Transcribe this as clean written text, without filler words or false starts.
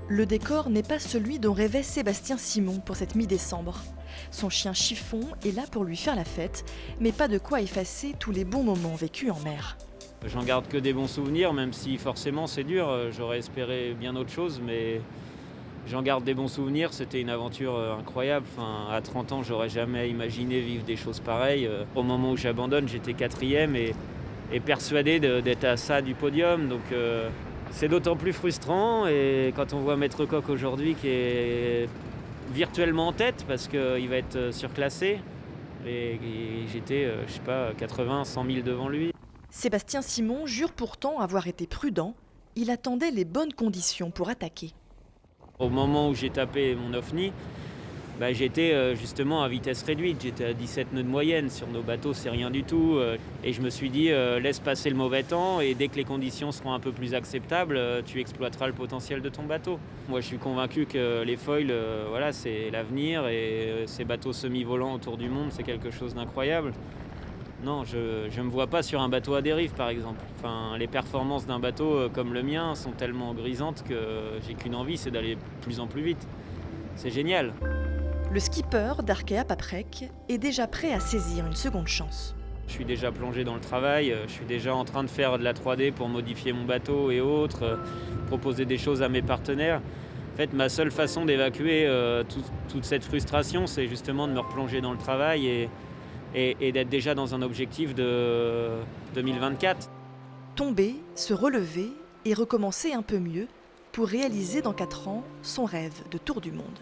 Le décor n'est pas celui dont rêvait Sébastien Simon pour cette mi-décembre. Son chien Chiffon est là pour lui faire la fête, mais pas de quoi effacer tous les bons moments vécus en mer. J'en garde que des bons souvenirs, même si forcément c'est dur. J'aurais espéré bien autre chose, mais j'en garde des bons souvenirs. C'était une aventure incroyable. Enfin, à 30 ans, j'aurais jamais imaginé vivre des choses pareilles. Au moment où j'abandonne, j'étais 4e et persuadé d'être à ça du podium. Donc c'est d'autant plus frustrant. Et quand on voit Maître Coq aujourd'hui qui est virtuellement en tête parce qu'il va être surclassé, et j'étais, 80, 100 000 devant lui. Sébastien Simon jure pourtant avoir été prudent. Il attendait les bonnes conditions pour attaquer. Au moment où j'ai tapé mon OFNI, j'étais justement à vitesse réduite. J'étais à 17 nœuds de moyenne. Sur nos bateaux, c'est rien du tout. Et je me suis dit, laisse passer le mauvais temps et dès que les conditions seront un peu plus acceptables, tu exploiteras le potentiel de ton bateau. Moi, je suis convaincu que les foils, voilà, c'est l'avenir et ces bateaux semi-volants autour du monde, c'est quelque chose d'incroyable. Non, je ne me vois pas sur un bateau à dérive, par exemple. Enfin, les performances d'un bateau comme le mien sont tellement grisantes que j'ai qu'une envie, c'est d'aller de plus en plus vite. C'est génial. Le skipper d'Arkea Paprec est déjà prêt à saisir une seconde chance. Je suis déjà plongé dans le travail, je suis déjà en train de faire de la 3D pour modifier mon bateau et autres, proposer des choses à mes partenaires. En fait, ma seule façon d'évacuer toute cette frustration, c'est justement de me replonger dans le travail et d'être déjà dans un objectif de 2024. Tomber, se relever et recommencer un peu mieux pour réaliser dans 4 ans son rêve de tour du monde.